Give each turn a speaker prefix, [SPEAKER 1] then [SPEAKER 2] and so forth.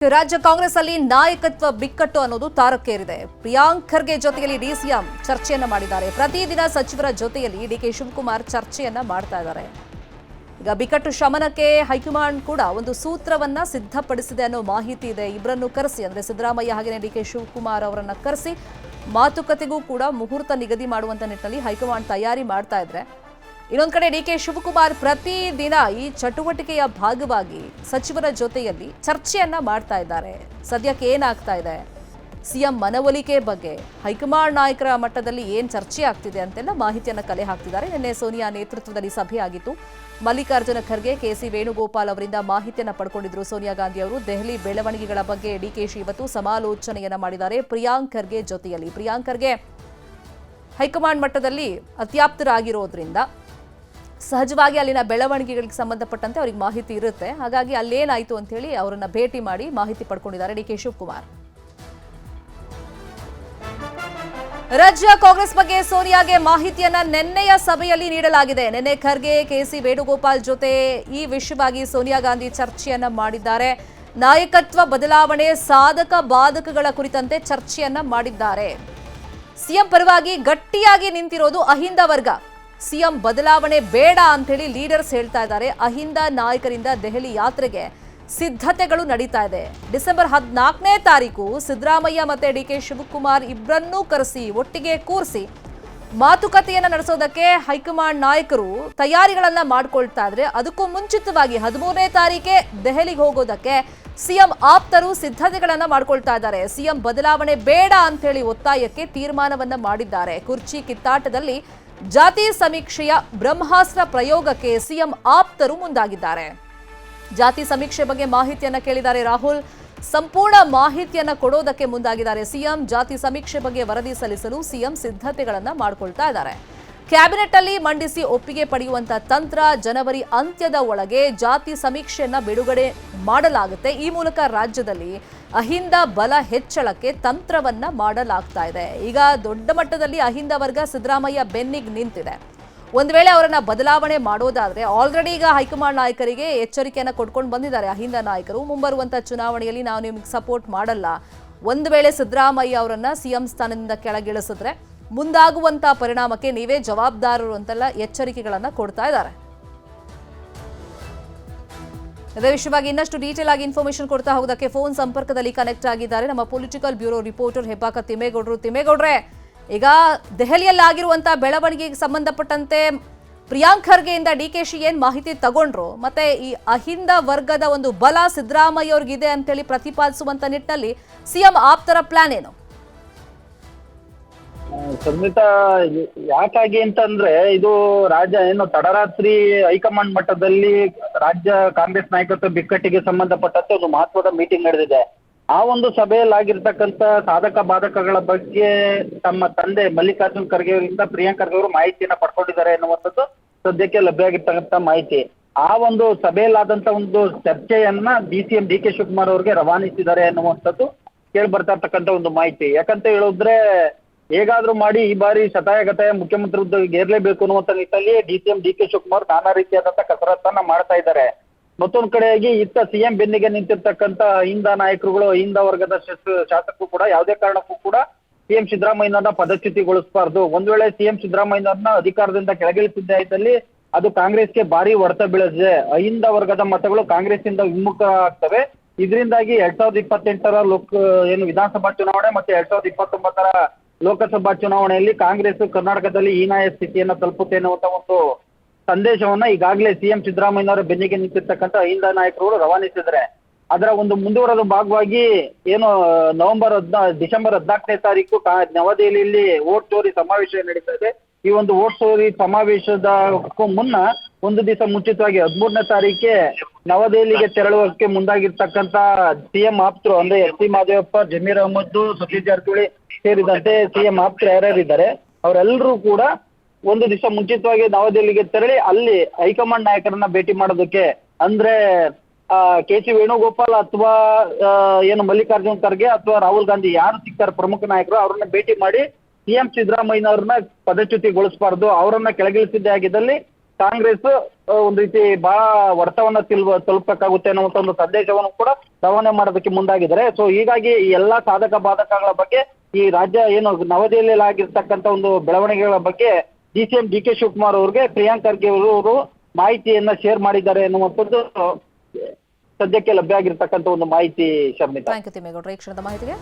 [SPEAKER 1] ರಾಜ್ಯ ಕಾಂಗ್ರೆಸ್ ಅಲ್ಲಿ ನಾಯಕತ್ವ ಬಿಕ್ಕಟ್ಟು ಅನ್ನೋದು ತಾರಕ್ಕೇರಿದೆ. ಪ್ರಿಯಾಂಕ್ ಖರ್ಗೆ ಜೊತೆಯಲ್ಲಿ ಡಿಸಿಎಂ ಚರ್ಚೆಯನ್ನ ಮಾಡಿದ್ದಾರೆ. ಪ್ರತಿದಿನ ಸಚಿವರ ಜೊತೆಯಲ್ಲಿ ಡಿಕೆ ಶಿವಕುಮಾರ್ ಚರ್ಚೆಯನ್ನ ಮಾಡ್ತಾ ಇದ್ದಾರೆ. ಈಗ ಬಿಕ್ಕಟ್ಟು ಶಮನಕ್ಕೆ ಹೈಕಮಾಂಡ್ ಕೂಡ ಒಂದು ಸೂತ್ರವನ್ನ ಸಿದ್ಧಪಡಿಸಿದೆ ಅನ್ನೋ ಮಾಹಿತಿ ಇದೆ. ಇಬ್ಬರನ್ನು ಕರೆಸಿ ಅಂದ್ರೆ ಸಿದ್ದರಾಮಯ್ಯ ಹಾಗೆಯೇ ಡಿಕೆ ಶಿವಕುಮಾರ್ ಅವರನ್ನ ಕರೆಸಿ ಮಾತುಕತೆಗೂ ಕೂಡ ಮುಹೂರ್ತ ನಿಗದಿ ಮಾಡುವಂತ ನಿಟ್ಟಿನಲ್ಲಿ ಹೈಕಮಾಂಡ್ ತಯಾರಿ ಮಾಡ್ತಾ ಇದ್ರೆ, ಇನ್ನೊಂದು ಕಡೆ ಡಿಕೆ ಶಿವಕುಮಾರ್ ಪ್ರತಿದಿನ ಈ ಚಟುವಟಿಕೆಯ ಭಾಗವಾಗಿ ಸಚಿವರ ಜೊತೆಯಲ್ಲಿ ಚರ್ಚೆಯನ್ನ ಮಾಡ್ತಾ ಇದ್ದಾರೆ. ಸದ್ಯಕ್ಕೆ ಏನಾಗ್ತಾ ಇದೆ, ಸಿಎಂ ಮನವೊಲಿಕೆ ಬಗ್ಗೆ ಹೈಕಮಾಂಡ್ ನಾಯಕರ ಮಟ್ಟದಲ್ಲಿ ಏನ್ ಚರ್ಚೆ ಆಗ್ತಿದೆ ಅಂತೆಲ್ಲ ಮಾಹಿತಿಯನ್ನ ಕಲೆ ಹಾಕ್ತಿದ್ದಾರೆ. ನಿನ್ನೆ ಸೋನಿಯಾ ನೇತೃತ್ವದಲ್ಲಿ ಸಭೆ ಆಗಿತ್ತು. ಮಲ್ಲಿಕಾರ್ಜುನ ಖರ್ಗೆ, ಕೆಸಿ ವೇಣುಗೋಪಾಲ್ ಅವರಿಂದ ಮಾಹಿತಿಯನ್ನ ಪಡ್ಕೊಂಡಿದ್ರು ಸೋನಿಯಾ ಗಾಂಧಿ ಅವರು. ದೆಹಲಿ ಬೆಳವಣಿಗೆಗಳ ಬಗ್ಗೆ ಡಿಕೆಶಿ ಇವತ್ತು ಸಮಾಲೋಚನೆಯನ್ನ ಮಾಡಿದ್ದಾರೆ ಪ್ರಿಯಾಂಕ್ ಖರ್ಗೆ ಜೊತೆಯಲ್ಲಿ. ಪ್ರಿಯಾಂಕ್ ಖರ್ಗೆ ಹೈಕಮಾಂಡ್ ಮಟ್ಟದಲ್ಲಿ ಅತ್ಯಾಪ್ತರಾಗಿರೋದ್ರಿಂದ ಸಹಜವಾಗಿ ಅಲ್ಲಿನ ಬೆಳವಣಿಗೆಗಳಿಗೆ ಸಂಬಂಧಪಟ್ಟಂತೆ ಅವರಿಗೆ ಮಾಹಿತಿ ಇರುತ್ತೆ. ಹಾಗಾಗಿ ಅಲ್ಲೇನಾಯ್ತು ಅಂತ ಹೇಳಿ ಅವರನ್ನ ಭೇಟಿ ಮಾಡಿ ಮಾಹಿತಿ ಪಡ್ಕೊಂಡಿದ್ದಾರೆ ಡಿಕೆ ಶಿವಕುಮಾರ್. ರಾಜ್ಯ ಕಾಂಗ್ರೆಸ್ ಬಗ್ಗೆ ಸೋನಿಯಾಗೆ ಮಾಹಿತಿಯನ್ನ ನಿನ್ನೆಯ ಸಭೆಯಲ್ಲಿ ನೀಡಲಾಗಿದೆ. ನಿನ್ನೆ ಖರ್ಗೆ, ಕೆಸಿ ವೇಣುಗೋಪಾಲ್ ಜೊತೆ ಈ ವಿಷಯವಾಗಿ ಸೋನಿಯಾ ಗಾಂಧಿ ಚರ್ಚೆಯನ್ನ ಮಾಡಿದ್ದಾರೆ. ನಾಯಕತ್ವ ಬದಲಾವಣೆ ಸಾಧಕ ಬಾಧಕಗಳ ಕುರಿತಂತೆ ಚರ್ಚೆಯನ್ನ ಮಾಡಿದ್ದಾರೆ. ಸಿಎಂ ಪರವಾಗಿ ಗಟ್ಟಿಯಾಗಿ ನಿಂತಿರೋದು ಅಹಿಂದ ವರ್ಗ. ಸಿಎಂ ಬದಲಾವಣೆ ಬೇಡ ಅಂತ ಹೇಳಿ ಲೀಡರ್ಸ್ ಹೇಳ್ತಾ ಇದ್ದಾರೆ. ಅಹಿಂದ ನಾಯಕರಿಂದ ದೆಹಲಿ ಯಾತ್ರೆಗೆ ಸಿದ್ಧತೆಗಳು ನಡೀತಾ ಇದೆ. ಡಿಸೆಂಬರ್ 14ನೇ ತಾರೀಕು ಸಿದ್ದರಾಮಯ್ಯ ಮತ್ತೆ ಡಿಕೆ ಶಿವಕುಮಾರ್ ಇಬ್ಬರನ್ನೂ ಕರೆಸಿ ಒಟ್ಟಿಗೆ ಕೂರಿಸಿ ಮಾತುಕತೆಯನ್ನ ನಡೆಸೋದಕ್ಕೆ ಹೈಕಮಾಂಡ್ ನಾಯಕರು ತಯಾರಿಗಳನ್ನ ಮಾಡ್ಕೊಳ್ತಾ ಇದ್ರೆ, ಅದಕ್ಕೂ ಮುಂಚಿತವಾಗಿ 13ನೇ ತಾರೀಕೆ ದೆಹಲಿಗೆ ಹೋಗೋದಕ್ಕೆ ಸಿಎಂ ಆಪ್ತರು ಸಿದ್ಧತೆಗಳನ್ನ ಮಾಡ್ಕೊಳ್ತಾ ಇದ್ದಾರೆ. ಸಿಎಂ ಬದಲಾವಣೆ ಬೇಡ ಅಂತ ಹೇಳಿ ಒತ್ತಾಯಕ್ಕೆ ತೀರ್ಮಾನವನ್ನ ಮಾಡಿದ್ದಾರೆ. ಕುರ್ಚಿ ಕಿತ್ತಾಟದಲ್ಲಿ ಜಾತಿ ಸಮೀಕ್ಷೆಯ ಬ್ರಹ್ಮಾಸ್ತ್ರ ಪ್ರಯೋಗಕ್ಕೆ ಸಿಎಂ ಆಪ್ತರು ಮುಂದಾಗಿದ್ದಾರೆ. ಜಾತಿ ಸಮೀಕ್ಷೆ ಬಗ್ಗೆ ಮಾಹಿತಿಯನ್ನ ಕೇಳಿದ್ದಾರೆ ರಾಹುಲ್. ಸಂಪೂರ್ಣ ಮಾಹಿತಿಯನ್ನ ಕೊಡೋದಕ್ಕೆ ಮುಂದಾಗಿದ್ದಾರೆ ಸಿಎಂ. ಜಾತಿ ಸಮೀಕ್ಷೆ ಬಗ್ಗೆ ವರದಿ ಸಲ್ಲಿಸಲು ಸಿಎಂ ಸಿದ್ಧತೆಗಳನ್ನ ಮಾಡ್ಕೊಳ್ತಾ ಇದ್ದಾರೆ. ಕ್ಯಾಬಿನೆಟ್ ಅಲ್ಲಿ ಮಂಡಿಸಿ ಒಪ್ಪಿಗೆ ಪಡೆಯುವಂತ ತಂತ್ರ. ಜನವರಿ ಅಂತ್ಯದ ಒಳಗೆ ಜಾತಿ ಸಮೀಕ್ಷೆಯನ್ನ ಬಿಡುಗಡೆ ಮಾಡಲಾಗುತ್ತೆ. ಈ ಮೂಲಕ ರಾಜ್ಯದಲ್ಲಿ ಅಹಿಂದ ಬಲ ಹೆಚ್ಚಳಕ್ಕೆ ತಂತ್ರವನ್ನ ಮಾಡಲಾಗ್ತಾ ಇದೆ. ಈಗ ದೊಡ್ಡ ಮಟ್ಟದಲ್ಲಿ ಅಹಿಂದ ವರ್ಗ ಸಿದ್ದರಾಮಯ್ಯ ಬೆನ್ನಿಗೆ ನಿಂತಿದೆ. ಒಂದು ವೇಳೆ ಅವರನ್ನ ಬದಲಾವಣೆ ಮಾಡೋದಾದ್ರೆ, ಆಲ್ರೆಡಿ ಈಗ ಹೈಕಮಾಂಡ್ ನಾಯಕರಿಗೆ ಎಚ್ಚರಿಕೆಯನ್ನ ಕೊಡ್ಕೊಂಡು ಬಂದಿದ್ದಾರೆ ಅಹಿಂದ ನಾಯಕರು. ಮುಂಬರುವಂತ ಚುನಾವಣೆಯಲ್ಲಿ ನಾವು ನಿಮಗೆ ಸಪೋರ್ಟ್ ಮಾಡಲ್ಲ, ಒಂದು ವೇಳೆ ಸಿದ್ದರಾಮಯ್ಯ ಅವರನ್ನ ಸಿಎಂ ಸ್ಥಾನದಿಂದ ಕೆಳಗಿಳಿಸಿದ್ರೆ ಮುಂದಾಗುವಂತ ಪರಿಣಾಮಕ್ಕೆ ನೀವೇ ಜವಾಬ್ದಾರರು ಅಂತೆಲ್ಲ ಎಚ್ಚರಿಕೆಗಳನ್ನ ಕೊಡ್ತಾ ಇದ್ದಾರೆ. ಇದೇ ವಿಷಯವಾಗಿ ಇನ್ನಷ್ಟು ಡೀಟೇಲ್ ಆಗಿ ಇನ್ಫಾರ್ಮೇಶನ್ ಕೊಡ್ತಾ ಹೋಗೋದಕ್ಕೆ ಫೋನ್ ಸಂಪರ್ಕದಲ್ಲಿ ಕನೆಕ್ಟ್ ಆಗಿದ್ದಾರೆ ನಮ್ಮ ಪೊಲಿಟಿಕಲ್ ಬ್ಯೂರೋ ರಿಪೋರ್ಟರ್ ಹೆಬ್ಬಾಕ ತಿಮ್ಮೇಗೌಡರು. ತಿಮ್ಮೇಗೌಡ್ರೆ, ಈಗ ದೆಹಲಿಯಲ್ಲಿ ಆಗಿರುವಂತಹ ಬೆಳವಣಿಗೆಗೆ ಸಂಬಂಧಪಟ್ಟಂತೆ ಪ್ರಿಯಾಂಕ್ ಖರ್ಗೆಯಿಂದ ಡಿಕೆಶಿ ಏನ್ ಮಾಹಿತಿ ತಗೊಂಡ್ರು, ಮತ್ತೆ ಈ ಅಹಿಂದ ವರ್ಗದ ಒಂದು ಬಲ ಸಿದ್ದರಾಮಯ್ಯ ಅವ್ರಿಗಿದೆ ಅಂತೇಳಿ ಪ್ರತಿಪಾದಿಸುವಂತ ನಿಟ್ಟಿನಲ್ಲಿ ಸಿಎಂ ಆಪ್ತರ ಪ್ಲಾನ್ ಏನು?
[SPEAKER 2] ಸಂಹಿತಾ, ಯಾಕಾಗಿ ಅಂತಂದ್ರೆ ಇದು ರಾಜ್ಯ ಏನು ತಡರಾತ್ರಿ ಹೈಕಮಾಂಡ್ ಮಟ್ಟದಲ್ಲಿ ರಾಜ್ಯ ಕಾಂಗ್ರೆಸ್ ನಾಯಕತ್ವ ಬಿಕ್ಕಟ್ಟಿಗೆ ಸಂಬಂಧಪಟ್ಟಂತೆ ಒಂದು ಮಹತ್ವದ ಮೀಟಿಂಗ್ ನಡೆದಿದೆ. ಆ ಒಂದು ಸಭೆಯಲ್ಲಿ ಆಗಿರ್ತಕ್ಕಂಥ ಸಾಧಕ ಬಾಧಕಗಳ ಬಗ್ಗೆ ತಮ್ಮ ತಂದೆ ಮಲ್ಲಿಕಾರ್ಜುನ್ ಖರ್ಗೆ ಅವರಿಂದ ಪ್ರಿಯಾಂಕ್ ಖರ್ಗೆ ಅವರು ಮಾಹಿತಿಯನ್ನ ಪಡ್ಕೊಂಡಿದ್ದಾರೆ ಎನ್ನುವಂಥದ್ದು ಸದ್ಯಕ್ಕೆ ಲಭ್ಯ ಆಗಿರ್ತಕ್ಕಂಥ ಮಾಹಿತಿ. ಆ ಒಂದು ಸಭೆಯಲ್ಲಾದಂತ ಒಂದು ಚರ್ಚೆಯನ್ನ ಡಿಸಿಎಂ ಡಿಕೆ ಶಿವಕುಮಾರ್ ಅವರಿಗೆ ರವಾನಿಸಿದ್ದಾರೆ ಎನ್ನುವಂಥದ್ದು ಕೇಳಿ ಬರ್ತಾ ಇರ್ತಕ್ಕಂಥ ಒಂದು ಮಾಹಿತಿ. ಯಾಕಂತ ಹೇಳಿದ್ರೆ, ಹೇಗಾದ್ರೂ ಮಾಡಿ ಈ ಬಾರಿ ಶತಾಯಗತಾಯ ಮುಖ್ಯಮಂತ್ರಿ ಹುದ್ದೆಗೆ ಏರ್ಲೇಬೇಕು ಅನ್ನುವಂತ ನಿಟ್ಟಿನಲ್ಲಿ ಡಿಸಿಎಂ ಡಿಕೆ ಶಿವಕುಮಾರ್ ನಾನಾ ರೀತಿಯಾದಂತಹ ಕಸರತ್ತನ್ನ ಮಾಡ್ತಾ ಇದ್ದಾರೆ. ಮತ್ತೊಂದ್ ಕಡೆಯಾಗಿ ಇತ್ತ ಸಿಎಂ ಬೆನ್ನಿಗೆ ನಿಂತಿರ್ತಕ್ಕಂಥ ಅಹಿಂದ ನಾಯಕರುಗಳು, ಅಹಿಂದ ವರ್ಗದ ಶಾಸಕರು ಕೂಡ ಯಾವುದೇ ಕಾರಣಕ್ಕೂ ಕೂಡ ಸಿಎಂ ಸಿದ್ದರಾಮಯ್ಯನವ್ರನ್ನ ಪದಚ್ಯುತಿಗೊಳಿಸಬಾರ್ದು. ಒಂದ್ ವೇಳೆ ಸಿಎಂ ಸಿದ್ದರಾಮಯ್ಯನವ್ರನ್ನ ಅಧಿಕಾರದಿಂದ ಕೆಳಗಿಳಿಸಿದ್ದೇ ಇದ್ದಲ್ಲಿ ಅದು ಕಾಂಗ್ರೆಸ್ಗೆ ಭಾರಿ ಹೊಡೆತ ಬೀಳಲಿದೆ. ಅಹಿಂದ ವರ್ಗದ ಮತಗಳು ಕಾಂಗ್ರೆಸ್ಸಿಂದ ವಿಮುಖ ಆಗ್ತವೆ. ಇದರಿಂದಾಗಿ 2028ರ ಏನು ವಿಧಾನಸಭಾ ಚುನಾವಣೆ ಮತ್ತೆ 2029ರ ಲೋಕಸಭಾ ಚುನಾವಣೆಯಲ್ಲಿ ಕಾಂಗ್ರೆಸ್ ಕರ್ನಾಟಕದಲ್ಲಿ ಹೀನಾಯ ಸ್ಥಿತಿಯನ್ನ ತಲುಪುತ್ತೆ ಅನ್ನುವಂತ ಒಂದು ಸಂದೇಶವನ್ನ ಈಗಾಗಲೇ ಸಿಎಂ ಸಿದ್ದರಾಮಯ್ಯನವರ ಬೆನ್ನಿಗೆ ನಿಂತಿರ್ತಕ್ಕಂಥ ಅಹಿಂದ ನಾಯಕರು ರವಾನಿಸಿದ್ದಾರೆ. ಅದರ ಒಂದು ಮುಂದುವರೆದ ಭಾಗವಾಗಿ ಏನು ಡಿಸೆಂಬರ್ 14ನೇ ತಾರೀಕು ನವದೆಹಲಿಯಲ್ಲಿ ವೋಟ್ ಚೋರಿ ಸಮಾವೇಶ ನಡೀತಾ ಇದೆ. ಈ ಒಂದು ವೋಟ್ ಚೋರಿ ಸಮಾವೇಶದಕ್ಕೂ ಮುನ್ನ ಒಂದು ದಿವಸ ಮುಂಚಿತವಾಗಿ 13ನೇ ತಾರೀಕೆ ನವದೆಹಲಿಗೆ ತೆರಳುವಕ್ಕೆ ಮುಂದಾಗಿರ್ತಕ್ಕಂಥ ಸಿಎಂ ಆಪ್ತರು ಅಂದ್ರೆ ಎಸ್ ಸಿ ಮಹದೇವಪ್ಪ, ಜಮೀರ್ ಅಹಮದ್, ಸತೀಶ್ ಜಾರಕಿಹೊಳಿ ಸೇರಿದಂತೆ ಸಿಎಂ ಆಪ್ತರು ಯಾರ್ಯಾರಿದ್ದಾರೆ ಅವರೆಲ್ಲರೂ ಕೂಡ ಒಂದು ದಿವಸ ಮುಂಚಿತವಾಗಿ ನವದೆಹಲಿಗೆ ತೆರಳಿ ಅಲ್ಲಿ ಹೈಕಮಾಂಡ್ ನಾಯಕರನ್ನ ಭೇಟಿ ಮಾಡೋದಕ್ಕೆ, ಅಂದ್ರೆ ಕೆಸಿ ವೇಣುಗೋಪಾಲ್ ಅಥವಾ ಏನು ಮಲ್ಲಿಕಾರ್ಜುನ್ ಖರ್ಗೆ ಅಥವಾ ರಾಹುಲ್ ಗಾಂಧಿ ಯಾರು ಸಿಗ್ತಾರೆ ಪ್ರಮುಖ ನಾಯಕರು, ಅವ್ರನ್ನ ಭೇಟಿ ಮಾಡಿ ಸಿಎಂ ಸಿದ್ದರಾಮಯ್ಯನವ್ರನ್ನ ಪದಚ್ಯುತಿಗೊಳಿಸಬಾರ್ದು, ಅವರನ್ನ ಕೆಳಗಿಳಿಸಿದ್ದೇ ಆಗಿದ್ದಲ್ಲಿ ಕಾಂಗ್ರೆಸ್ ಒಂದು ರೀತಿ ಬಹಳ ಹೊಡೆತವನ್ನ ತಲುಪಬೇಕಾಗುತ್ತೆ ಅನ್ನುವಂತ ಒಂದು ಸಂದೇಶವನ್ನು ಕೂಡ ರವಾನೆ ಮಾಡೋದಕ್ಕೆ ಮುಂದಾಗಿದ್ದಾರೆ. ಸೊ ಹೀಗಾಗಿ ಈ ಎಲ್ಲಾ ಸಾಧಕ ಬಾಧಕಗಳ ಬಗ್ಗೆ ಈ ರಾಜ್ಯ ಏನು ನವದೆಹಲಿಯಲ್ಲಿ ಆಗಿರ್ತಕ್ಕಂಥ ಒಂದು ಬೆಳವಣಿಗೆಗಳ ಬಗ್ಗೆ DCM DK ಶಿವಕುಮಾರ್ ಅವ್ರಿಗೆ ಪ್ರಿಯಾಂಕ್ ಖರ್ಗೆ ಅವರು ಮಾಹಿತಿಯನ್ನ ಶೇರ್ ಮಾಡಿದ್ದಾರೆ ಎನ್ನುವಂಥದ್ದು ಸದ್ಯಕ್ಕೆ ಲಭ್ಯ ಆಗಿರ್ತಕ್ಕಂಥ ಒಂದು ಮಾಹಿತಿ. ಶರ್ಮಿತಾ,
[SPEAKER 1] ಥ್ಯಾಂಕ್ ಯು ತಿಮ್ಮೇಗೌಡ್ರೆ ಈ ಕ್ಷಣದ ಮಾಹಿತಿಗೆ.